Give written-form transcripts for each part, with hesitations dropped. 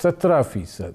17%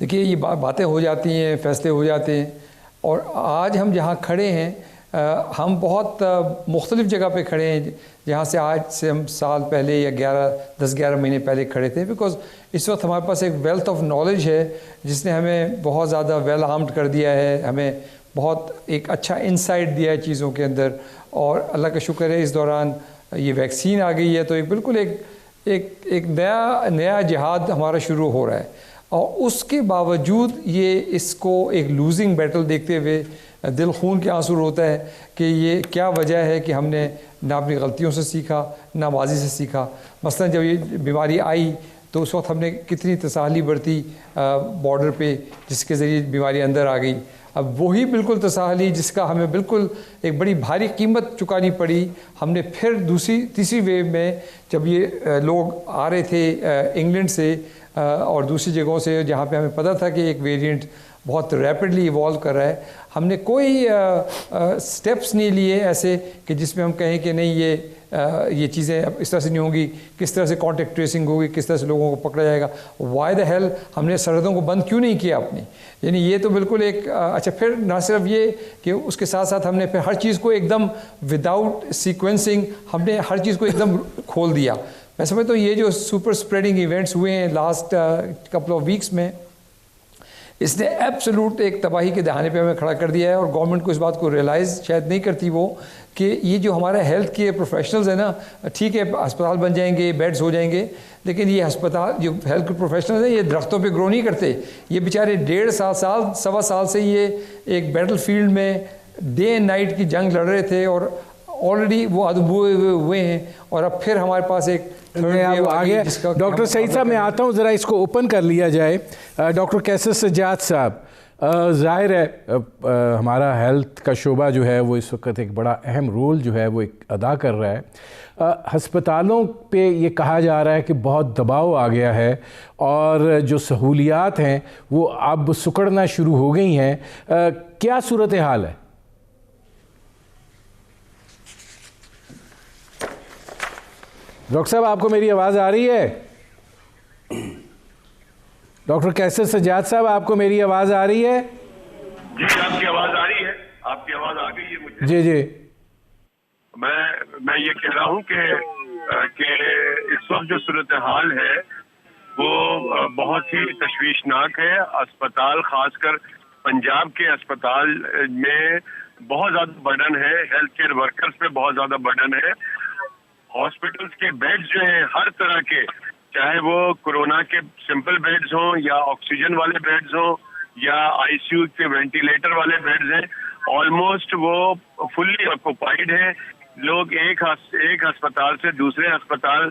دیکھیے یہ باتیں ہو جاتی ہیں، فیصلے ہو جاتے ہیں، اور آج ہم جہاں کھڑے ہیں ہم بہت مختلف جگہ پہ کھڑے ہیں جہاں سے آج سے ہم سال پہلے یا 10-11 مہینے پہلے کھڑے تھے، بیکاز اس وقت ہمارے پاس ایک ویلتھ آف نالج ہے جس نے ہمیں بہت زیادہ ویل آرمڈ کر دیا ہے، ہمیں بہت ایک اچھا انسائٹ دیا ہے چیزوں کے اندر، اور اللہ کا شکر ہے اس دوران یہ ویکسین آ گئی ہے تو ایک بالکل ایک نیا جہاد ہمارا شروع ہو رہا ہے، اور اس کے باوجود یہ اس کو ایک لوزنگ بیٹل دیکھتے ہوئے دل خون کے آنسو ہوتا ہے کہ یہ کیا وجہ ہے کہ ہم نے نہ اپنی غلطیوں سے سیکھا نہ ماضی سے سیکھا۔ مثلا جب یہ بیماری آئی تو اس وقت ہم نے کتنی تساہلی برتی بارڈر پہ، جس کے ذریعے بیماری اندر آ گئی۔ اب وہی بالکل تساہلی جس کا ہمیں بالکل ایک بڑی بھاری قیمت چکانی پڑی، ہم نے پھر تیسری ویو میں جب یہ لوگ آ رہے تھے انگلینڈ سے اور دوسری جگہوں سے جہاں پہ ہمیں پتہ تھا کہ ایک ویریئنٹ بہت ریپڈلی ایوالو کر رہا ہے، ہم نے کوئی سٹیپس نہیں لیے ایسے کہ جس میں ہم کہیں کہ نہیں یہ چیزیں اب اس طرح سے نہیں ہوں گی، کس طرح سے کانٹیکٹ ٹریسنگ ہوگی، کس طرح سے لوگوں کو پکڑا جائے گا۔ وائی دا ہیل ہم نے سرحدوں کو بند کیوں نہیں کیا اپنی؟ یعنی یہ تو بالکل ایک اچھا، پھر نہ صرف یہ کہ اس کے ساتھ ساتھ ہم نے پھر ہر چیز کو ایک دم وداؤٹ سیکوینسنگ ہم نے ہر چیز کو ایک دم کھول دیا۔ میں سمجھتا ہوں یہ جو سپر اسپریڈنگ ایونٹس ہوئے ہیں لاسٹ کپل آف ویکس میں، اس نے ایبسولوٹ ایک تباہی کے دہانے پہ ہمیں کھڑا کر دیا ہے، اور گورنمنٹ کو اس بات کو ریئلائز شاید نہیں کرتی وہ کہ یہ جو ہمارا ہیلتھ کے پروفیشنلز ہیں نا، ٹھیک ہے ہسپتال بن جائیں گے، بیڈز ہو جائیں گے، لیکن یہ ہسپتال جو ہیلتھ کے پروفیشنلز ہیں یہ درختوں پہ گرو نہیں کرتے، یہ بیچارے 1.5 سوا سال سے یہ ایک بیٹل فیلڈ میں ڈے اینڈ نائٹ کی جنگ لڑ رہے تھے، اور آلریڈی وہ ادبوئے ہوئے ہیں، اور اب پھر ہمارے پاس ایک آگے ڈاکٹر سعید صاحب میں آتا ہوں، ذرا اس کو اوپن کر لیا جائے۔ ڈاکٹر کیسر سجاد صاحب، ظاہر ہے ہمارا ہیلتھ کا شعبہ جو ہے وہ اس وقت ایک بڑا اہم رول جو ہے وہ ادا کر رہا ہے۔ ہسپتالوں پہ یہ کہا جا رہا ہے کہ بہت دباؤ آ گیا ہے، اور جو سہولیات ہیں وہ اب سکڑنا شروع ہو گئی ہیں، کیا صورتحال ہے؟ ڈاکٹر صاحب آپ کو میری آواز آ رہی ہے؟ ڈاکٹر کیسر سجاد صاحب آپ کو میری آواز آ رہی ہے؟ جی آپ کی آواز آ رہی ہے، آپ کی آواز آ گئی ہے مجھے۔ جی جی، میں یہ کہہ رہا ہوں کہ اس وقت جو صورتحال ہے وہ بہت ہی تشویشناک ہے۔ اسپتال، خاص کر پنجاب کے اسپتال میں بہت زیادہ برڈن ہے، ہیلتھ کیئر ورکرز پہ بہت زیادہ برڈن ہے۔ ہاسپٹلس کے بیڈز جو ہیں ہر طرح کے، چاہے وہ کورونا کے سمپل بیڈز ہوں یا آکسیجن والے بیڈز ہوں یا آئی سی یو کے وینٹیلیٹر والے بیڈز ہیں، آلموسٹ وہ فلی آکوپائڈ ہیں۔ لوگ ایک ہسپتال سے دوسرے ہسپتال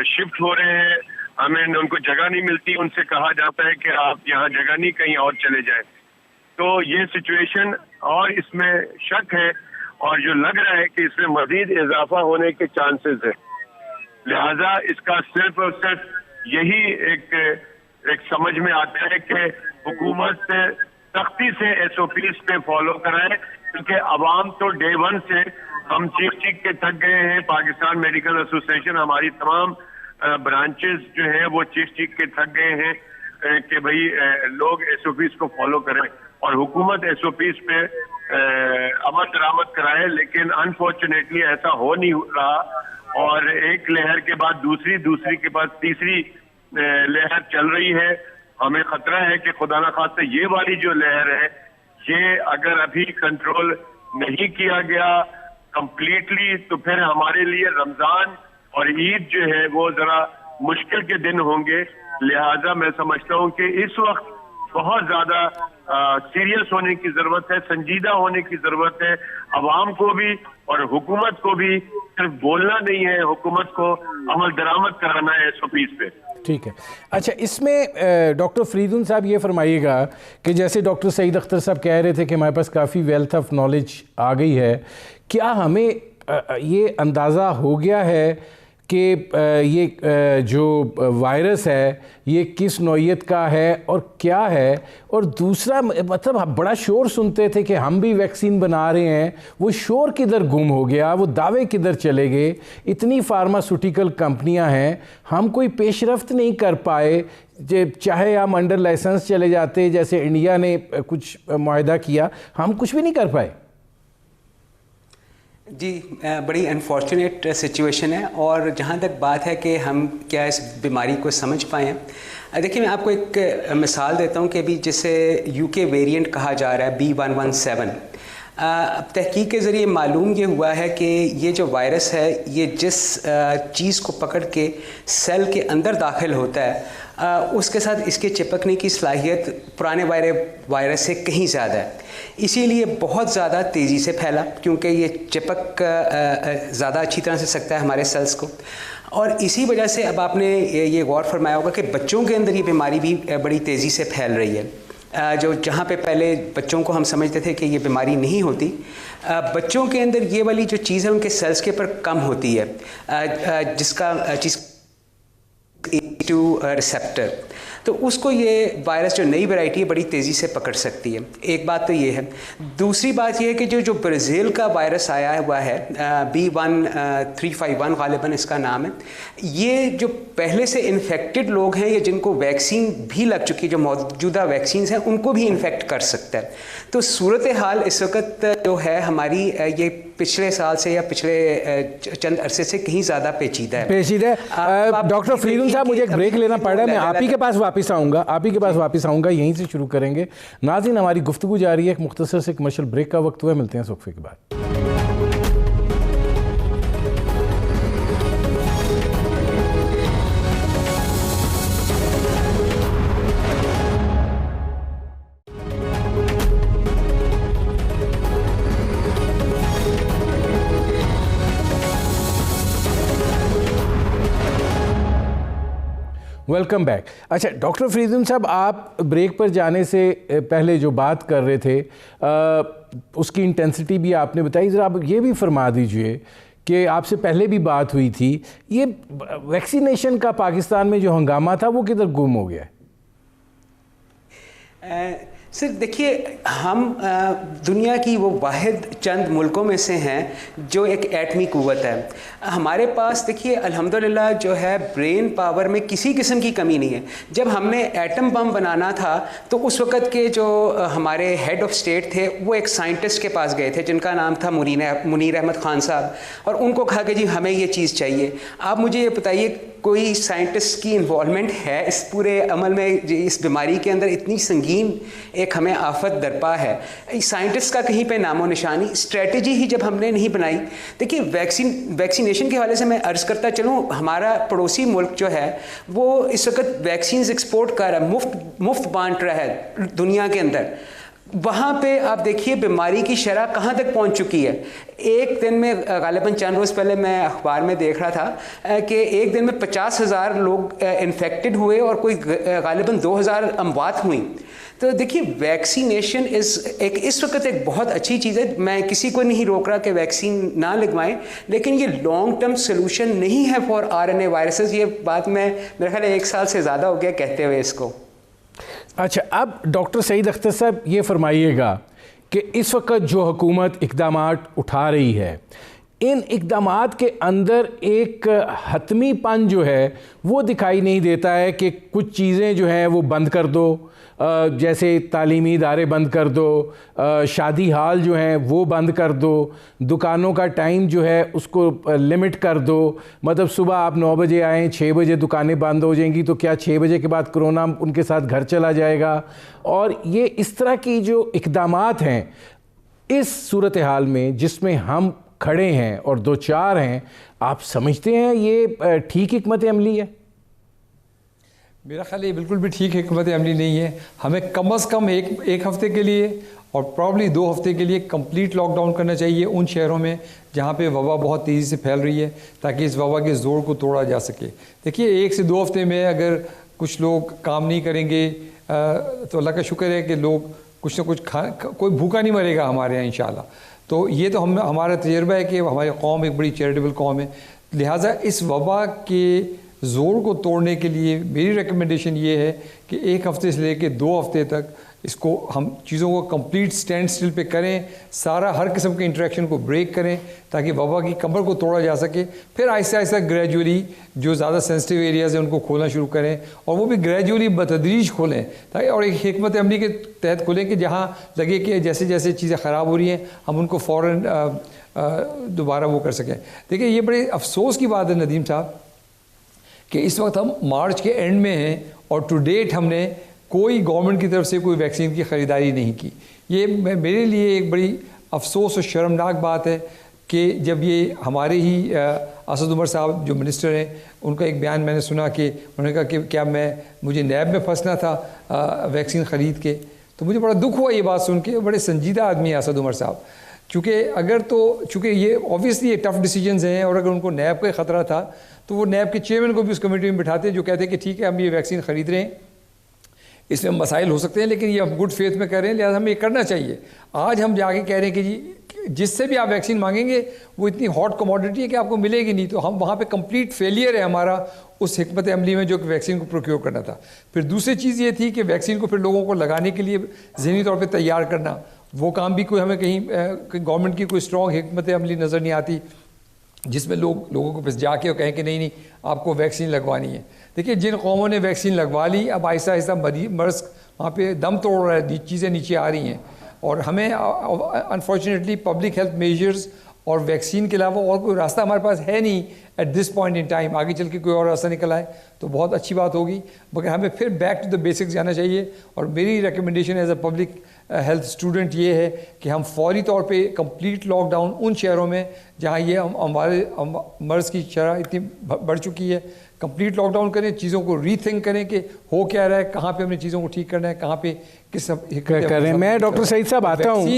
شفٹ ہو رہے ہیں، ہمیں ان کو جگہ نہیں ملتی، ان سے کہا جاتا ہے کہ آپ یہاں جگہ نہیں، کہیں اور چلے جائیں۔ تو یہ سچویشن، اور اس میں شک ہے اور جو لگ رہا ہے کہ اس میں مزید اضافہ ہونے کے چانسز ہیں، لہذا اس کا صرف اور صرف یہی ایک سمجھ میں آتا ہے کہ حکومت سے سختی سے SOPs پہ فالو کرائے، کیونکہ عوام تو ڈے 1 سے ہم چیخ کے تھک گئے ہیں۔ پاکستان میڈیکل ایسوسیشن، ہماری تمام برانچز جو ہیں وہ چیخ کے تھک گئے ہیں کہ بھئی لوگ SOPs کو فالو کریں اور حکومت SOPs پہ عمل درآمد کرائے، لیکن انفارچونیٹلی ایسا ہو نہیں رہا، اور ایک لہر کے بعد دوسری کے بعد تیسری لہر چل رہی ہے۔ ہمیں خطرہ ہے کہ خدا نخواستہ یہ والی جو لہر ہے، یہ اگر ابھی کنٹرول نہیں کیا گیا کمپلیٹلی تو پھر ہمارے لیے رمضان اور عید جو ہے وہ ذرا مشکل کے دن ہوں گے۔ لہٰذا میں سمجھتا ہوں کہ اس وقت بہت زیادہ سیریس ہونے کی ضرورت ہے، سنجیدہ ہونے کی ضرورت ہے، عوام کو بھی اور حکومت کو بھی۔ صرف بولنا نہیں ہے، حکومت کو عمل درآمد کرانا ہے SOPs پہ۔ ٹھیک ہے، اچھا اس میں ڈاکٹر فریدون صاحب یہ فرمائیے گا کہ جیسے ڈاکٹر سعید اختر صاحب کہہ رہے تھے کہ ہمارے پاس کافی ویلتھ آف نالج آ گئی ہے، کیا ہمیں یہ اندازہ ہو گیا ہے کہ یہ جو وائرس ہے یہ کس نوعیت کا ہے اور کیا ہے، اور دوسرا مطلب بڑا شور سنتے تھے کہ ہم بھی ویکسین بنا رہے ہیں، وہ شور کدھر گم ہو گیا، وہ دعوے کدھر چلے گئے؟ اتنی فارماسوٹیکل کمپنیاں ہیں، ہم کوئی پیش رفت نہیں کر پائے، چاہے ہم انڈر لائسنس چلے جاتے جیسے انڈیا نے کچھ معاہدہ کیا، ہم کچھ بھی نہیں کر پائے۔ جی بڑی انفارچونیٹ سچویشن ہے، اور جہاں تک بات ہے کہ ہم کیا اس بیماری کو سمجھ پائیں، دیکھیے میں آپ کو ایک مثال دیتا ہوں کہ ابھی جسے یو کے ویریئنٹ کہا جا رہا ہے B.1.1.7، اب تحقیق کے ذریعے معلوم یہ ہوا ہے کہ یہ جو وائرس ہے یہ جس چیز کو پکڑ کے سیل کے اندر داخل ہوتا ہے اس کے ساتھ اس کے چپکنے کی صلاحیت پرانے وائرس سے کہیں زیادہ ہے، اسی لیے بہت زیادہ تیزی سے پھیلا، کیونکہ یہ چپک زیادہ اچھی طرح سے سکتا ہے ہمارے سیلز کو، اور اسی وجہ سے اب آپ نے یہ غور فرمایا ہوگا کہ بچوں کے اندر یہ بیماری بھی بڑی تیزی سے پھیل رہی ہے، جو جہاں پہ پہلے بچوں کو ہم سمجھتے تھے کہ یہ بیماری نہیں ہوتی، بچوں کے اندر یہ والی جو چیز ہے ان کے سیلز کے پر کم ہوتی ہے، جس کا چیز ریسیپٹر، تو اس کو یہ وائرس جو نئی ویرائٹی ہے بڑی تیزی سے پکڑ سکتی ہے۔ ایک بات تو یہ ہے، دوسری بات یہ ہے کہ جو برازیل کا وائرس آیا ہوا ہے B.1.351 غالباً اس کا نام ہے، یہ جو پہلے سے انفیکٹڈ لوگ ہیں یا جن کو ویکسین بھی لگ چکی ہے، جو موجودہ ویکسینز ہیں ان کو بھی انفیکٹ کر سکتا ہے۔ تو صورتحال اس وقت جو ہے ہماری یہ پچھلے سال سے یا پچھلے چند عرصے سے کہیں زیادہ پیچیدہ ہے۔ ڈاکٹر فریدون صاحب مجھے ایک بریک لینا پڑ رہا ہے، میں آپ ہی کے پاس واپس آؤں گا، یہیں سے شروع کریں گے۔ ناظرین ہماری گفتگو جاری ہے، ایک مختصر سے کمرشل بریک کا وقت ہوا ہے، ملتے ہیں اس وقفے کے بعد۔ Welcome back. اچھا ڈاکٹر فریدون صاحب، آپ بریک پر جانے سے پہلے جو بات کر رہے تھے اس کی انٹینسٹی بھی آپ نے بتائی، ذرا آپ یہ بھی فرما دیجئے کہ آپ سے پہلے بھی بات ہوئی تھی، یہ ویکسینیشن کا پاکستان میں جو ہنگامہ تھا وہ کدھر گم ہو گیا ہے؟ سر دیکھیے، ہم دنیا کی وہ واحد چند ملکوں میں سے ہیں جو ایک ایٹمی قوت ہے۔ ہمارے پاس دیکھیے الحمدللہ جو ہے برین پاور میں کسی قسم کی کمی نہیں ہے۔ جب ہم نے ایٹم بم بنانا تھا تو اس وقت کے جو ہمارے ہیڈ آف اسٹیٹ تھے وہ ایک سائنٹسٹ کے پاس گئے تھے جن کا نام تھا منیر احمد خان صاحب، اور ان کو کہا کہ جی ہمیں یہ چیز چاہیے۔ آپ مجھے یہ بتائیے کوئی سائنٹسٹ کی انوالومنٹ ہے اس پورے عمل میں؟ اس بیماری کے اندر اتنی سنگین ایک ہمیں آفت درپا ہے، سائنٹسٹ کا کہیں پہ نام و نشانی، اسٹریٹجی ہی جب ہم نے نہیں بنائی۔ دیکھیے ویکسینیشن کے حوالے سے میں عرض کرتا چلوں، ہمارا پڑوسی ملک جو ہے وہ اس وقت ویکسینز ایکسپورٹ کر رہا ہے، مفت بانٹ رہا ہے دنیا کے اندر۔ وہاں پہ آپ دیکھیے بیماری کی شرح کہاں تک پہنچ چکی ہے۔ ایک دن میں غالباً چند روز پہلے میں اخبار میں دیکھ رہا تھا کہ ایک دن میں 50,000 لوگ انفیکٹڈ ہوئے اور کوئی غالباً 2,000 اموات ہوئیں۔ تو دیکھیے ویکسینیشن اس وقت ایک بہت اچھی چیز ہے، میں کسی کو نہیں روک رہا کہ ویکسین نہ لگوائیں، لیکن یہ لانگ ٹرم سلوشن نہیں ہے فار RNA وائرسز۔ یہ بات میرے خیال ہے 1 سال سے زیادہ ہو گیا کہتے ہوئے اس کو۔ اچھا، اب ڈاکٹر سعید اختر صاحب یہ فرمائیے گا کہ اس وقت جو حکومت اقدامات اٹھا رہی ہے، ان اقدامات کے اندر ایک حتمی پن جو ہے وہ دکھائی نہیں دیتا ہے کہ کچھ چیزیں جو ہیں وہ بند کر دو، جیسے تعلیمی ادارے بند کر دو، شادی ہال جو ہیں وہ بند کر دو، دکانوں کا ٹائم جو ہے اس کو لمٹ کر دو، مطلب صبح آپ 9 بجے آئیں 6 بجے دکانیں بند ہو جائیں گی تو کیا 6 بجے کے بعد کرونا ان کے ساتھ گھر چلا جائے گا؟ اور یہ اس طرح کی جو اقدامات ہیں اس صورتحال میں جس میں ہم کھڑے ہیں اور 2-4 ہیں، آپ سمجھتے ہیں یہ ٹھیک حکمت عملی ہے؟ میرا خیال یہ بالکل بھی ٹھیک حکمت عملی نہیں ہے۔ ہمیں کم از کم ایک ہفتے کے لیے اور پرابلی 2 ہفتے کے لیے کمپلیٹ لاک ڈاؤن کرنا چاہیے ان شہروں میں جہاں پہ وبا بہت تیزی سے پھیل رہی ہے، تاکہ اس وبا کے زور کو توڑا جا سکے۔ دیکھیے 1 سے 2 ہفتے میں اگر کچھ لوگ کام نہیں کریں گے تو اللہ کا شکر ہے کہ لوگ کچھ نہ کچھ کوئی بھوکا نہیں مرے گا ہمارے یہاں انشاءاللہ۔ تو یہ تو ہمارا تجربہ ہے کہ ہماری قوم ایک بڑی چیریٹیبل قوم ہے، لہٰذا اس وبا کے زور کو توڑنے کے لیے میری ریکمنڈیشن یہ ہے کہ 1 ہفتے سے لے کے 2 ہفتے تک اس کو ہم چیزوں کو کمپلیٹ اسٹینڈ اسٹل پہ کریں، سارا ہر قسم کے انٹریکشن کو بریک کریں تاکہ وبا کی کمر کو توڑا جا سکے. پھر آہستہ آہستہ گریجولی جو زیادہ سینسٹیو ایریاز ہیں ان کو کھولنا شروع کریں، اور وہ بھی گریجولی بتدریج کھولیں تاکہ، اور ایک حکمت عملی کے تحت کھولیں کہ جہاں لگے کہ جیسے جیسے چیزیں خراب ہو رہی ہیں ہم ان کو فوراً دوبارہ وہ کر سکیں. دیکھیں یہ بڑے افسوس کی بات ہے ندیم صاحب کہ اس وقت ہم مارچ کے اینڈ میں ہیں اور ٹو ڈیٹ ہم نے کوئی گورنمنٹ کی طرف سے کوئی ویکسین کی خریداری نہیں کی. یہ میرے لیے ایک بڑی افسوس اور شرمناک بات ہے کہ جب یہ ہمارے ہی اسد عمر صاحب جو منسٹر ہیں ان کا ایک بیان میں نے سنا کہ انہوں نے کہا کہ کیا مجھے نیب میں پھنسنا تھا ویکسین خرید کے. تو مجھے بڑا دکھ ہوا یہ بات سن کے. بڑے سنجیدہ آدمی ہیں اسد عمر صاحب، چونکہ یہ اوبویسلی یہ ٹف ڈیسیجنز ہیں، اور اگر ان کو نیب کا خطرہ تھا تو وہ نیب کے چیئرمین کو بھی اس کمیٹی میں بٹھاتے جو کہتے ہیں کہ ٹھیک ہے ہم یہ ویکسین خرید رہے ہیں، اس میں مسائل ہو سکتے ہیں لیکن یہ ہم گڈ فیتھ میں کر رہے ہیں، لہٰذا ہمیں یہ کرنا چاہیے. آج ہم جا کے کہہ رہے ہیں کہ جی جس سے بھی آپ ویکسین مانگیں گے وہ اتنی ہاٹ کموڈٹی ہے کہ آپ کو ملے گی نہیں. تو ہم وہاں پہ کمپلیٹ فیلئر ہے ہمارا اس حکمت عملی میں جو کہ ویکسین کو پروکیور کرنا تھا. پھر دوسری چیز یہ تھی کہ ویکسین کو پھر لوگوں کو لگانے کے لیے ذہنی طور پہ تیار کرنا، وہ کام بھی کوئی ہمیں کہیں گورنمنٹ کی کوئی اسٹرانگ حکمت عملی نظر نہیں آتی جس میں لوگوں کو بس جا کے کہیں کہ نہیں آپ کو ویکسین لگوانی ہے. دیکھیے جن قوموں نے ویکسین لگوا لی اب آہستہ آہستہ مرض وہاں پہ دم توڑ رہا ہے، چیزیں نیچے آ رہی ہیں، اور ہمیں انفارچونیٹلی پبلک ہیلتھ میجرز اور ویکسین کے علاوہ اور کوئی راستہ ہمارے پاس ہے نہیں at this point in time. آگے چل کے کوئی اور راستہ نکل آئے تو بہت اچھی بات ہوگی، مگر ہمیں پھر بیک ٹو دا بیسکس جانا چاہیے. اور میری recommendation as a public health student یہ ہے کہ ہم فوری طور پہ کمپلیٹ لاک ڈاؤن ان شہروں میں جہاں یہ ہمارے مرض کی شرح اتنی بڑھ چکی ہے، کمپلیٹ لاک ڈاؤن کریں، چیزوں کو ری تھنک کریں کہ ہو کیا رہا ہے، کہاں پہ ہم نے چیزوں کو ٹھیک کرنا ہے، کہاں پہ کس کریں. میں ڈاکٹر سعید صاحب آتا ہوں.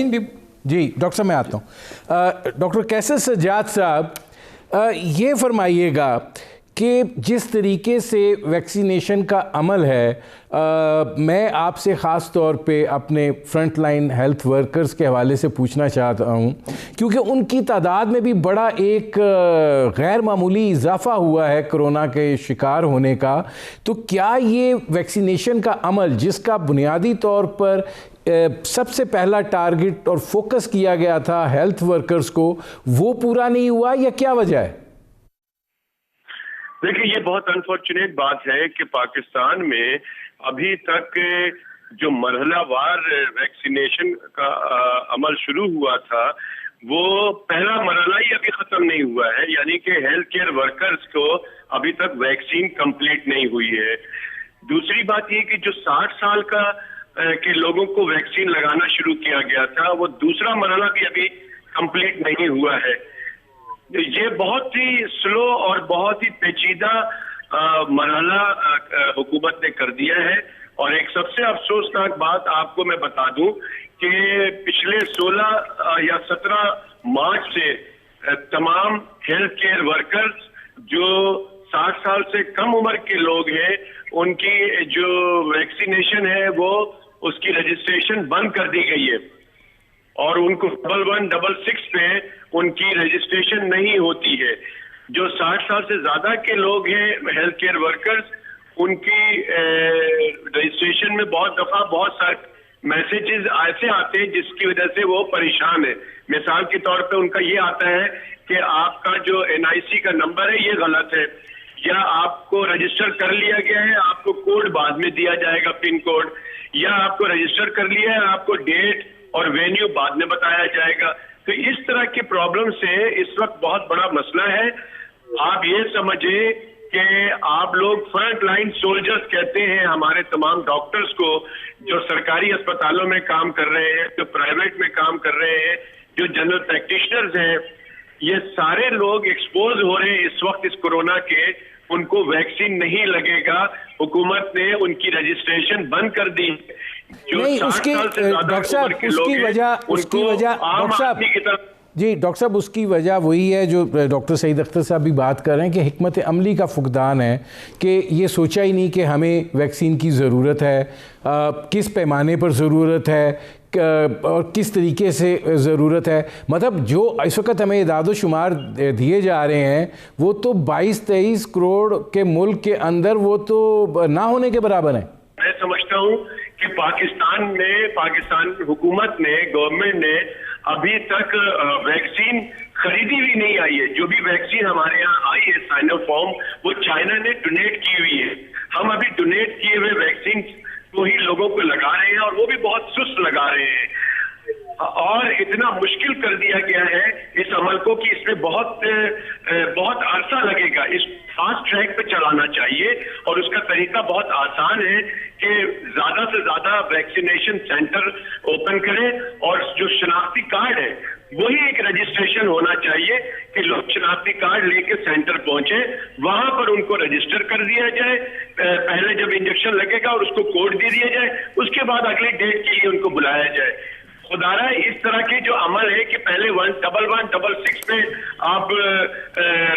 جی ڈاکٹر صاحب میں آتا ہوں. ڈاکٹر کیسر سجاد صاحب یہ فرمائیے گا کہ جس طریقے سے ویکسینیشن کا عمل ہے، میں آپ سے خاص طور پہ اپنے فرنٹ لائن ہیلتھ ورکرز کے حوالے سے پوچھنا چاہتا ہوں کیونکہ ان کی تعداد میں بھی بڑا ایک غیر معمولی اضافہ ہوا ہے کرونا کے شکار ہونے کا. تو کیا یہ ویکسینیشن کا عمل جس کا بنیادی طور پر سب سے پہلا ٹارگٹ اور فوکس کیا گیا تھا ہیلتھ ورکرز کو، وہ پورا نہیں ہوا یا کیا وجہ ہے؟ دیکھیں یہ بہت انفارچونیٹ بات ہے کہ پاکستان میں ابھی تک جو مرحلہ وار ویکسینیشن کا عمل شروع ہوا تھا وہ پہلا مرحلہ ہی ابھی ختم نہیں ہوا ہے، یعنی کہ ہیلتھ کیئر ورکرز کو ابھی تک ویکسین کمپلیٹ نہیں ہوئی ہے. دوسری بات یہ کہ جو 60 سال کے لوگوں کو ویکسین لگانا شروع کیا گیا تھا وہ دوسرا مرحلہ بھی ابھی کمپلیٹ نہیں ہوا ہے. یہ بہت ہی سلو اور بہت ہی پیچیدہ مرحلہ حکومت نے کر دیا ہے. اور ایک سب سے افسوسناک بات آپ کو میں بتا دوں کہ پچھلے 16 یا 17 مارچ سے تمام ہیلتھ کیئر ورکرز جو 60 سال سے کم عمر کے لوگ ہیں ان کی جو ویکسینیشن ہے وہ اس کی رجسٹریشن بند کر دی گئی ہے، اور ان کو 1166 پہ ان کی رجسٹریشن نہیں ہوتی ہے. جو 60 سال سے زیادہ کے لوگ ہیں ہیلتھ کیئر ورکرز ان کی رجسٹریشن میں بہت دفعہ بہت سارے میسیجز ایسے آتے ہیں جس کی وجہ سے وہ پریشان ہے. مثال کے طور پہ ان کا یہ آتا ہے کہ آپ کا جو NIC کا نمبر ہے یہ غلط ہے، یا آپ کو رجسٹر کر لیا گیا ہے آپ کو کوڈ بعد میں دیا جائے گا پن کوڈ، یا آپ کو رجسٹر کر لیا ہے آپ کو ڈیٹ اور وینیو بعد میں بتایا جائے گا. تو اس طرح کی پرابلم سے اس وقت بہت بڑا مسئلہ ہے. آپ یہ سمجھیں کہ آپ لوگ فرنٹ لائن سولجرز کہتے ہیں ہمارے تمام ڈاکٹرز کو جو سرکاری اسپتالوں میں کام کر رہے ہیں، جو پرائیویٹ میں کام کر رہے ہیں، جو جنرل پریکٹیشنرز ہیں، یہ سارے لوگ ایکسپوز ہو رہے ہیں اس وقت اس کورونا کے. ان کو ویکسین نہیں لگے گا، حکومت نے ان کی رجسٹریشن بند کر دی. نہیں اس کی ڈاکٹر صاحب اس کی وجہ ڈاکٹر صاحب جی ڈاکٹر صاحب، اس کی وجہ وہی ہے جو ڈاکٹر سعید اختر صاحب بھی بات کر رہے ہیں کہ حکمت عملی کا فقدان ہے، کہ یہ سوچا ہی نہیں کہ ہمیں ویکسین کی ضرورت ہے، کس پیمانے پر ضرورت ہے اور کس طریقے سے ضرورت ہے. مطلب جو اس وقت ہمیں اعداد و شمار دیے جا رہے ہیں وہ تو 22-23 کروڑ کے ملک کے اندر وہ تو نہ ہونے کے برابر ہیں. میں سمجھتا ہوں کہ پاکستان حکومت نے، گورنمنٹ نے ابھی تک ویکسین خریدی بھی نہیں آئی ہے. جو بھی ویکسین ہمارے یہاں آئی ہے سائنو فارم، وہ چائنا نے ڈونیٹ کی ہوئی ہے. ہم ابھی ڈونیٹ کیے ہوئے ویکسین کو ہی لوگوں کو لگا رہے ہیں اور وہ بھی بہت سست لگا رہے ہیں، اور اتنا مشکل کر دیا گیا ہے اس عمل کو کہ اس میں بہت عرصہ لگے گا. اس فاسٹ ٹریک پہ چلانا چاہیے اور اس کا طریقہ بہت آسان ہے کہ زیادہ سے زیادہ ویکسینیشن سینٹر اوپن کریں، اور جو شناختی کارڈ ہے وہی ایک رجسٹریشن ہونا چاہیے کہ لوگ شناختی کارڈ لے کے سینٹر پہنچے، وہاں پر ان کو رجسٹر کر دیا جائے. پہلے جب انجیکشن لگے گا اور اس کو کوڈ دے دیا جائے، اس کے بعد اگلی ڈیٹ کے لیے ان کو بلایا جائے. خدارا اس طرح کے جو عمل ہے کہ پہلے 11166 پہ آپ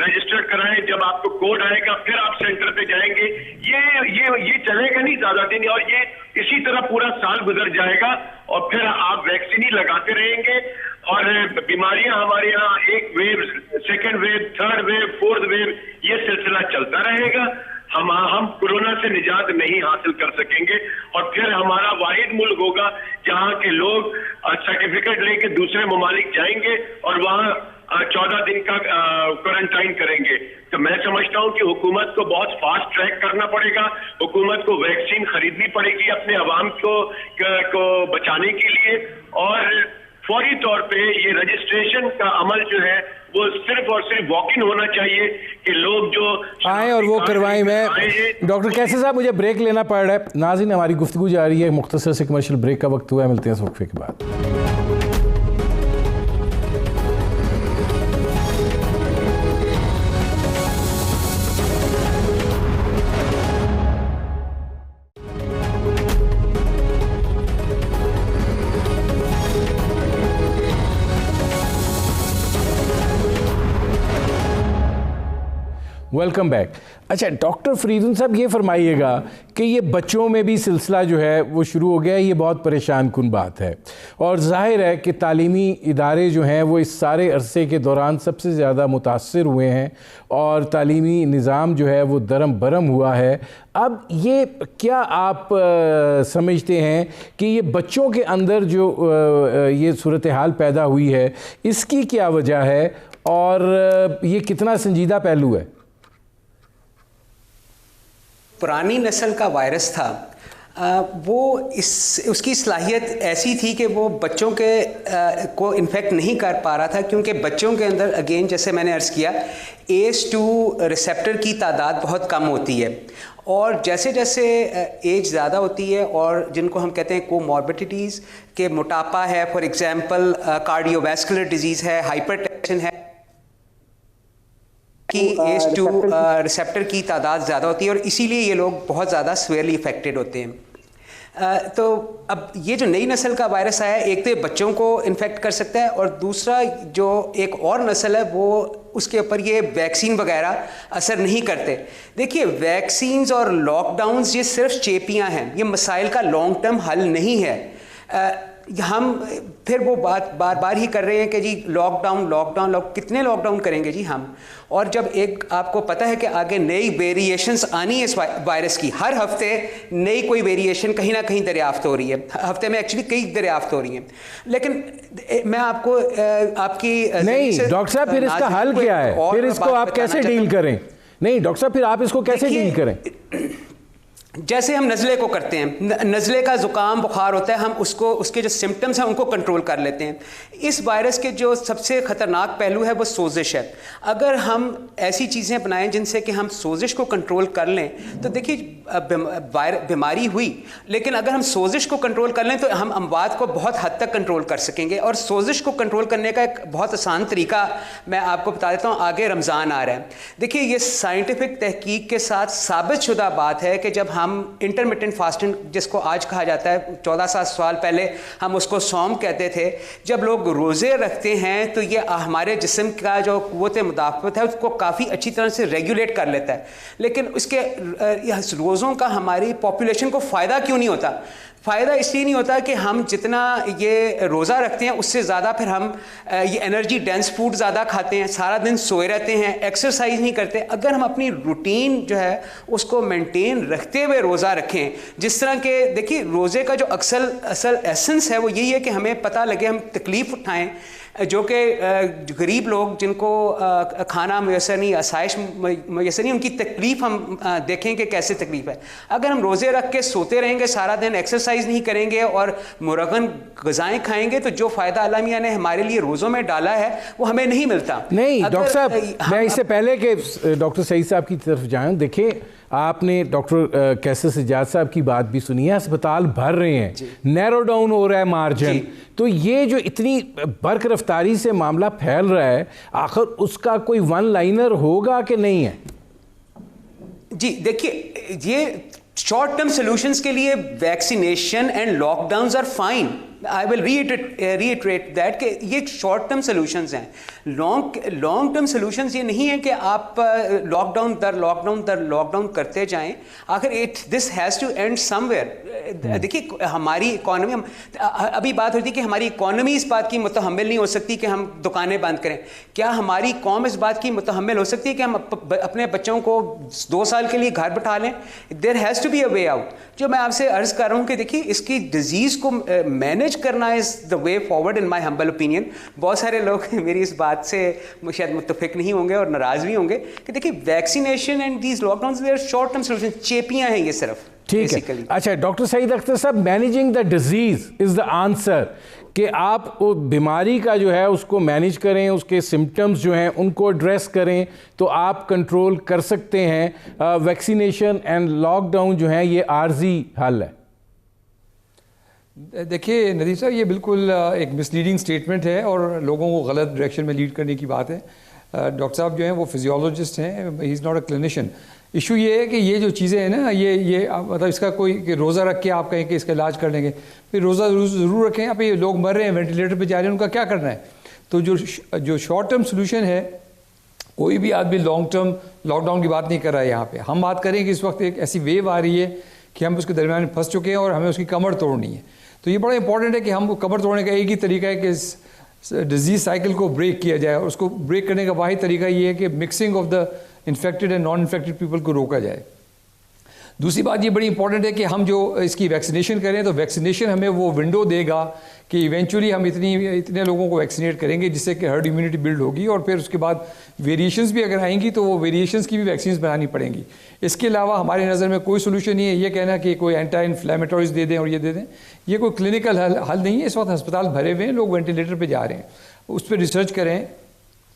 رجسٹر کرائیں، جب آپ کو کوڈ آئے گا پھر آپ سینٹر پہ جائیں گے، یہ چلے گا نہیں زیادہ دن، اور یہ اسی طرح پورا سال گزر جائے گا اور پھر آپ ویکسین ہی لگاتے رہیں گے. اور بیماریاں ہمارے یہاں ایک wave, second wave, third wave, fourth wave, یہ سلسلہ چلتا رہے گا. ہم کورونا سے نجات نہیں حاصل کر سکیں گے، اور پھر ہمارا واحد ملک ہوگا جہاں کے لوگ سرٹیفکیٹ لے کے دوسرے ممالک جائیں گے اور وہاں 14 دن کا کوارنٹائن کریں گے. تو میں سمجھتا ہوں کہ حکومت کو بہت فاسٹ ٹریک کرنا پڑے گا. حکومت کو ویکسین خریدنی پڑے گی اپنے عوام کو بچانے کے لیے، اور فوری طور پہ یہ رجسٹریشن کا عمل جو ہے وہ صرف اور صرف واک ان ہونا چاہیے کہ لوگ جو آئیں اور وہ کروائیں. میں ڈاکٹر کیسے صاحب مجھے بریک لینا پڑ رہا ہے. ناظرین، ہماری گفتگو جاری ہے، مختصر سے کمرشل بریک کا وقت ہوا ہے، ملتے ہیں اس وقفے کے بعد. Welcome back. اچھا ڈاکٹر فریدون صاحب، یہ فرمائیے گا کہ یہ بچوں میں بھی سلسلہ جو ہے وہ شروع ہو گیا ہے، یہ بہت پریشان کن بات ہے، اور ظاہر ہے کہ تعلیمی ادارے جو ہیں وہ اس سارے عرصے کے دوران سب سے زیادہ متاثر ہوئے ہیں اور تعلیمی نظام جو ہے وہ درم برم ہوا ہے. اب یہ کیا آپ سمجھتے ہیں کہ یہ بچوں کے اندر جو یہ صورتحال پیدا ہوئی ہے اس کی کیا وجہ ہے اور یہ کتنا سنجیدہ پہلو ہے؟ پرانی نسل کا وائرس تھا، وہ اس کی صلاحیت ایسی تھی کہ وہ بچوں کو انفیکٹ نہیں کر پا رہا تھا، کیونکہ بچوں کے اندر اگین جیسے میں نے عرض کیا ACE2 ریسیپٹر کی تعداد بہت کم ہوتی ہے، اور جیسے جیسے ایج زیادہ ہوتی ہے اور جن کو ہم کہتے ہیں کوموربڈیٹیز کہ موٹاپا ہے، for example cardio vascular disease ہے، ہائپر ٹینشن ہے، کی ACE2 ریسیپٹر کی تعداد زیادہ ہوتی ہے، اور اسی لیے یہ لوگ بہت زیادہ سویئرلی افیکٹڈ ہوتے ہیں. تو اب یہ جو نئی نسل کا وائرس آیا ہے، ایک تو یہ بچوں کو انفیکٹ کر سکتا ہے، اور دوسرا جو ایک اور نسل ہے وہ اس کے اوپر یہ ویکسین وغیرہ اثر نہیں کرتے. دیکھیے ویکسینز اور لاک ڈاؤنز یہ صرف چیپیاں ہیں، یہ مسائل کا لانگ ٹرم حل نہیں ہے. ہم پھر وہ بات بار بار ہی کر رہے ہیں کہ جی لاک ڈاؤن کتنے لاک ڈاؤن کریں گے جی ہم، اور جب ایک آپ کو پتہ ہے کہ آگے نئی ویریشنز آنی ہے اس وائرس کی، ہر ہفتے نئی کوئی ویریشن کہیں نہ کہیں دریافت ہو رہی ہے، ہفتے میں ایکچولی کئی دریافت ہو رہی ہیں. لیکن میں آپ کو آپ کی نہیں ڈاکٹر صاحب پھر اس کا حل کیا ہے، پھر اس کو آپ کیسے ڈیل کریں؟ نہیں ڈاکٹر صاحب پھر آپ اس کو کیسے ڈیل کریں؟ جیسے ہم نزلے کو کرتے ہیں، نزلے کا زکام بخار ہوتا ہے، ہم اس کے جو سمپٹمز ہیں ان کو کنٹرول کر لیتے ہیں. اس وائرس کے جو سب سے خطرناک پہلو ہے وہ سوزش ہے. اگر ہم ایسی چیزیں بنائیں جن سے کہ ہم سوزش کو کنٹرول کر لیں تو دیکھیے بیماری ہوئی، لیکن اگر ہم سوزش کو کنٹرول کر لیں تو ہم اموات کو بہت حد تک کنٹرول کر سکیں گے. اور سوزش کو کنٹرول کرنے کا ایک بہت آسان طریقہ میں آپ کو بتا دیتا ہوں. آگے رمضان آ رہا ہے، دیکھیے یہ سائنٹیفک تحقیق کے ساتھ ثابت شدہ بات ہے کہ جب ہم ہم انٹرمیٹنٹ فاسٹنگ جس کو آج کہا جاتا ہے، 14 سال پہلے ہم اس کو صوم کہتے تھے، جب لوگ روزے رکھتے ہیں تو یہ ہمارے جسم کا جو قوت مدافعت ہے اس کو کافی اچھی طرح سے ریگولیٹ کر لیتا ہے. لیکن اس کے روزوں کا ہماری پاپولیشن کو فائدہ کیوں نہیں ہوتا؟ فائدہ اس لیے نہیں ہوتا کہ ہم جتنا یہ روزہ رکھتے ہیں اس سے زیادہ پھر ہم یہ انرجی ڈینس فوڈ زیادہ کھاتے ہیں، سارا دن سوئے رہتے ہیں، ایکسرسائز نہیں کرتے. اگر ہم اپنی روٹین جو ہے اس کو مینٹین رکھتے ہوئے روزہ رکھیں، جس طرح کہ دیکھیے روزے کا جو اصل ایسنس ہے وہ یہی ہے کہ ہمیں پتہ لگے، ہم تکلیف اٹھائیں، جو کہ غریب لوگ جن کو کھانا میسر نہیں، آسائش میسر نہیں، ان کی تکلیف ہم دیکھیں کہ کیسے تکلیف ہے. اگر ہم روزے رکھ کے سوتے رہیں گے، سارا دن ایکسرسائز نہیں کریں گے اور مرغن غذائیں کھائیں گے تو جو فائدہ اللہ میاں نے ہمارے لیے روزوں میں ڈالا ہے وہ ہمیں نہیں ملتا. نہیں ڈاکٹر صاحب، میں اس سے پہلے کہ ڈاکٹر سعید صاحب کی طرف جائیں، دیکھیں آپ نے ڈاکٹر کیسر سجاد صاحب کی بات بھی سنی ہے، اسپتال بھر رہے ہیں، نیرو ڈاؤن ہو رہا ہے مارجن، تو یہ جو اتنی برق رفتاری سے معاملہ پھیل رہا ہے، آخر اس کا کوئی ون لائنر ہوگا کہ نہیں ہے؟ جی دیکھیے، یہ شارٹ ٹرم سولوشنز کے لیے vaccination and lockdowns are fine. I will reiterate that کہ یہ شارٹ ٹرم سولوشنز ہیں. لانگ ٹرم سولوشنز یہ نہیں ہے کہ آپ لاک ڈاؤن در لاک ڈاؤن در لاک ڈاؤن کرتے جائیں. آخر this has to end somewhere. دیکھیے ہماری اکانومی، ابھی بات ہوتی ہے کہ ہماری اکانومی اس بات کی متحمل نہیں ہو سکتی کہ ہم دکانیں بند کریں. کیا ہماری قوم اس بات کی متحمل ہو سکتی ہے کہ ہم اپنے بچوں کو 2 سال کے لیے گھر بٹھا لیں؟ There has to be a way out. جو میں آپ سے عرض کر رہا ہوں کہ دیکھیے اس کی ڈیزیز کو مینیج کرنا از دا way forward in my humble opinion. بہت سارے لوگ میری اس بات سے شاید متفق نہیں ہوں گے اور ناراض بھی ہوں گے کہ دیکھیے vaccination and these lockdowns they are short term solution, چیپیاں ہیں یہ صرف. ٹھیک ہے. اچھا ڈاکٹر سعید اختر صاحب، managing the disease is the answer, کہ آپ بیماری کا جو ہے اس کو مینیج کریں، اس کے سمٹمز جو ہیں ان کو ایڈریس کریں تو آپ کنٹرول کر سکتے ہیں. ویکسینیشن اینڈ لاک ڈاؤن جو ہیں یہ عارضی حل ہے. دیکھیے ندیم صاحب، یہ بالکل ایک مسلیڈنگ سٹیٹمنٹ ہے اور لوگوں کو غلط ڈائریکشن میں لیڈ کرنے کی بات ہے. ڈاکٹر صاحب جو ہیں وہ فزیولوجسٹ ہیں، he is not a clinician. Issue یہ ہے کہ یہ جو چیزیں ہیں نا، یہ مطلب اس کا کوئی کہ روزہ رکھ کے آپ کہیں کہ اس کا علاج کر لیں گے، پھر روزہ ضرور رکھیں. اب یہ لوگ مر رہے ہیں، وینٹیلیٹر پہ جا رہے ہیں، ان کا کیا کرنا ہے؟ تو جو شارٹ ٹرم سولوشن ہے، کوئی بھی آدمی لانگ ٹرم لاک ڈاؤن کی بات نہیں کر رہا ہے. یہاں پہ ہم بات کریں کہ اس وقت ایک ایسی ویو آ رہی ہے کہ ہم اس کے درمیان میں پھنس چکے ہیں اور ہمیں اس کی کمر توڑنی ہے. تو یہ بڑا امپورٹنٹ ہے کہ ہم کمر توڑنے کا ایک ہی طریقہ ہے کہ اس ڈیزیز سائیکل کو بریک کیا جائے، اور اس کو بریک کرنے کا واحد طریقہ یہ ہے کہ mixing of the infected and non infected people کو روکا جائے. دوسری بات یہ بڑی امپورٹنٹ ہے کہ ہم جو اس کی ویکسینیشن کریں تو ویکسینیشن ہمیں وہ ونڈو دے گا کہ ایونچولی ہم اتنے لوگوں کو ویکسینیٹ کریں گے جس سے کہ ہرڈ امیونٹی بلڈ ہوگی، اور پھر اس کے بعد ویریشنز بھی اگر آئیں گی تو وہ ویریشنز کی بھی ویکسینز بنانی پڑیں گی. اس کے علاوہ ہماری نظر میں کوئی سولوشن نہیں ہے یہ کہنا کہ کوئی اینٹی انفلیمیٹوریز دے دیں اور یہ دے دیں. یہ کوئی کلینکل حل نہیں ہے. اس وقت ہسپتال بھرے ہوئے ہیں، لوگ وینٹیلیٹر پہ جا رہے ہیں. اس پہ ریسرچ کریں،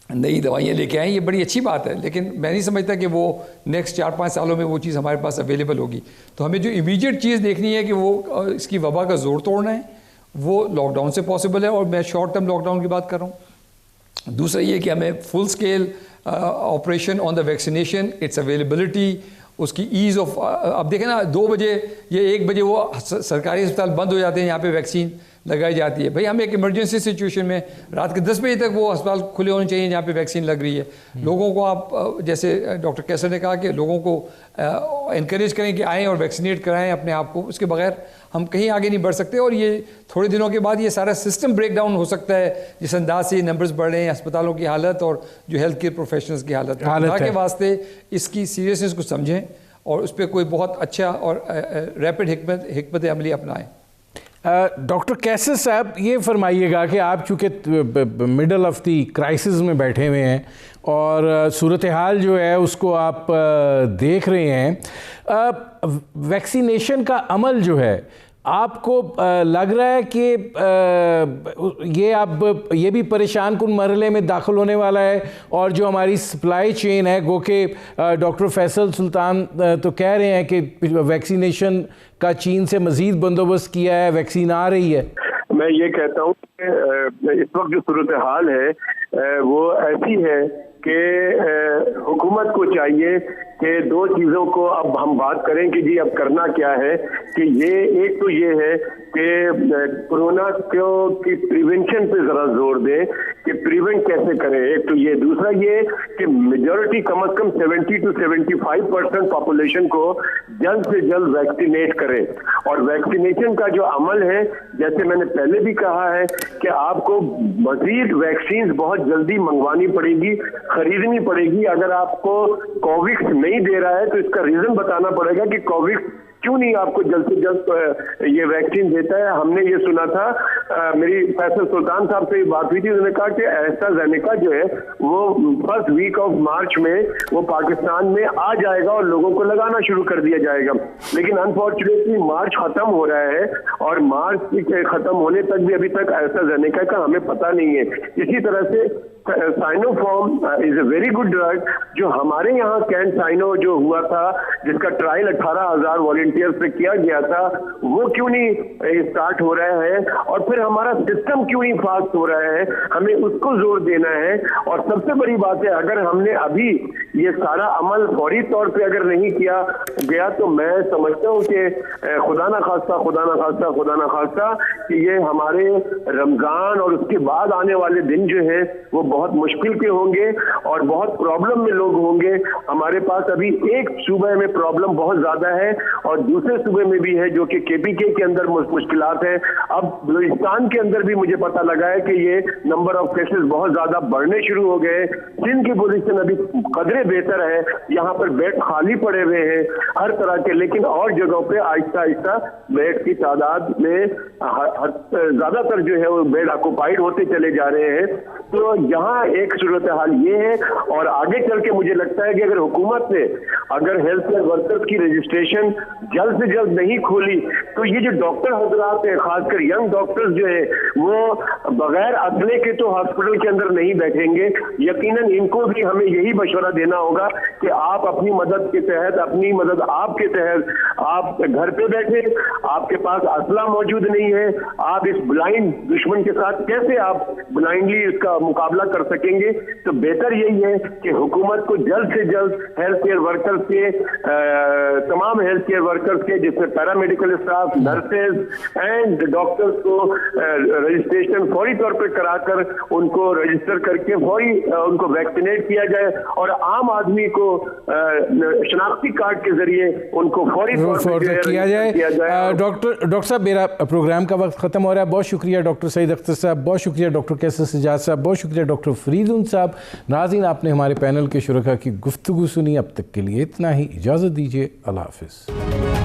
نئی دوائیاں لے کے آئیں، یہ بڑی اچھی بات ہے، لیکن میں نہیں سمجھتا کہ وہ نیکسٹ 4-5 سالوں میں وہ چیز ہمارے پاس اویلیبل ہوگی. تو ہمیں جو امیجیٹ چیز دیکھنی ہے کہ وہ اس کی وبا کا زور توڑنا ہے، وہ لاک ڈاؤن سے پاسبل ہے، اور میں شارٹ ٹرم لاک ڈاؤن کی بات کر رہا ہوں. دوسرا یہ کہ ہمیں full scale operation on the vaccination, its availability, اس کی ایز آف. اب دیکھیں نا 2 بجے یا 1 بجے وہ سرکاری اسپتال بند ہو جاتے ہیں، یہاں پہ ویکسین لگائی جاتی ہے. بھائی ہم ایک ایمرجنسی سچویشن میں رات کے 10 بجے تک وہ اسپتال کھلے ہونے چاہیے جہاں پہ ویکسین لگ رہی ہے. لوگوں کو آپ جیسے ڈاکٹر کیسر نے کہا کہ لوگوں کو انکریج کریں کہ آئیں اور ویکسینیٹ کرائیں اپنے آپ کو. اس کے بغیر ہم کہیں آگے نہیں بڑھ سکتے، اور یہ تھوڑے دنوں کے بعد یہ سارا سسٹم بریک ڈاؤن ہو سکتا ہے جس انداز سے نمبرز بڑھ رہے ہیں، اسپتالوں کی حالت اور جو ہیلتھ کیئر پروفیشنلز کی حالت. اللہ کے واسطے اس کی سیریسنس کو سمجھیں اور اس پہ کوئی بہت اچھا اور ریپڈ حکمت عملی اپنائیں. ڈاکٹر کیسر صاحب یہ فرمائیے گا کہ آپ چونکہ مڈل آف دی کرائسس میں بیٹھے ہوئے ہیں اور صورتحال جو ہے اس کو آپ دیکھ رہے ہیں، ویکسینیشن کا عمل جو ہے آپ کو لگ رہا ہے کہ یہ اب یہ بھی پریشان کن مرحلے میں داخل ہونے والا ہے، اور جو ہماری سپلائی چین ہے، گو کہ ڈاکٹر فیصل سلطان تو کہہ رہے ہیں کہ ویکسینیشن کا چین سے مزید بندوبست کیا ہے، ویکسین آ رہی ہے. میں یہ کہتا ہوں کہ اس وقت جو صورتحال ہے وہ ایسی ہے کہ حکومت کو چاہیے کہ دو چیزوں کو اب ہم بات کریں کہ جی اب کرنا کیا ہے، کہ یہ ایک تو یہ ہے کہ کورونا کی پریونشن پہ ذرا زور دیں کہ پریونٹ کیسے کریں، ایک تو یہ، دوسرا یہ کہ majority come is come 70 to 75% population کو جلد سے جلد ویکسینیٹ کریں، اور ویکسینیشن کا جو عمل ہے جیسے میں نے پہلے بھی کہا ہے کہ آپ کو مزید ویکسینز بہت جلدی منگوانی پڑے گی، خریدنی پڑے گی۔ اگر آپ کو کوویکس نہیں دے رہا ہے تو اس کا ریزن بتانا پڑے گا کہ کوویکس کیوں نہیں آپ کو جلد سے جلد یہ ویکسین دیتا ہے۔ ہم نے یہ سنا تھا، میری فیصل سلطان صاحب سے یہ بات ہوئی تھی، انہوں نے کہا کہ ایسٹرازینیکا جو ہے وہ فرسٹ ویک آف مارچ میں وہ پاکستان میں آ جائے گا اور لوگوں کو لگانا شروع کر دیا جائے گا، لیکن انفارچونیٹلی مارچ ختم ہو رہا ہے اور مارچ کے ختم ہونے تک بھی ابھی تک ایسٹرازینیکا کا ہمیں پتہ نہیں ہے۔ اسی طرح سے Sino form is a very good drug, جو ہمارے یہاں کین سائنو جو ہوا تھا جس کا ٹرائل 18,000 والنٹیئر سے کیا گیا تھا، وہ کیوں نہیں اسٹارٹ ہو رہا ہے، اور پھر ہمارا سسٹم کیوں نہیں فاسٹ ہو رہا ہے، ہمیں اس کو زور دینا ہے۔ اور سب سے بڑی بات ہے اگر ہم نے ابھی یہ سارا عمل فوری طور پہ اگر نہیں کیا گیا تو میں سمجھتا ہوں کہ خدا نہ خواستہ کہ یہ ہمارے رمضان اور اس کے بعد آنے والے دن جو ہے وہ بہت مشکل کے ہوں گے اور بہت پرابلم میں لوگ ہوں گے۔ ہمارے پاس ابھی ایک صوبے میں پرابلم بہت زیادہ ہے اور دوسرے صوبے میں بھی ہے جو کہ KPK کے اندر مشکلات ہیں۔ اب بلوچستان کے اندر بھی مجھے پتہ لگا ہے کہ یہ نمبر آف کیسز بہت زیادہ بڑھنے شروع ہو گئے۔ سندھ کی پوزیشن ابھی قدرے بہتر ہے، یہاں پر بیڈ خالی پڑے ہوئے ہیں ہر طرح کے، لیکن اور جگہوں پہ آہستہ آہستہ بیڈ کی تعداد میں زیادہ تر جو ہے وہ بیڈ آکوپائڈ ہوتے چلے جا رہے ہیں۔ تو یہاں ایک صورتحال یہ ہے، اور آگے چل کے مجھے لگتا ہے کہ اگر حکومت نے اگر ہیلتھ کیئر ورکرز کی رجسٹریشن جلد سے جلد نہیں کھولی تو یہ جو ڈاکٹر حضرات ہیں، خاص کر ینگ ڈاکٹرز جو ہیں، وہ بغیر اسلحے کے تو ہاسپٹل کے اندر نہیں بیٹھیں گے۔ یقیناً ان کو بھی ہمیں یہی مشورہ دینا ہوگا کہ آپ اپنی مدد کے تحت، اپنی مدد آپ کے تحت آپ گھر پہ بیٹھے، آپ کے پاس اسلحہ موجود نہیں ہے، آپ اس بلائنڈ دشمن کے ساتھ کیسے آپ بلائنڈلی اس کا مقابلہ کر سکیں گے؟ تو بہتر یہی ہے کہ حکومت کو جلد سے جلد ہیلتھ کیئر ورکرز کے، تمام ہیلتھ کیئر ورکرز کے جس میں paramedical staff, nurses and doctors کو رجسٹریشن فوری طور پہ کرا کر ان کو رجسٹر کر کے فوری ان کو ویکسینیٹ کیا جائے، اور عام آدمی کو شناختی کارڈ کے ذریعے ان کو فوری طور پہ کیا جائے۔ ڈاکٹر صاحب، میرا پروگرام کا وقت ختم ہو رہا ہے۔ بہت شکریہ ڈاکٹر سعید اختر صاحب، بہت شکریہ ڈاکٹر کیسر سجاد صاحب، بہت شکریہ ڈاکٹر فریدون صاحب۔ ناظرین، آپ نے ہمارے پینل کے شرکاء کی گفتگو سنی، اب تک کے لیے اتنا ہی، اجازت دیجیے، اللہ حافظ۔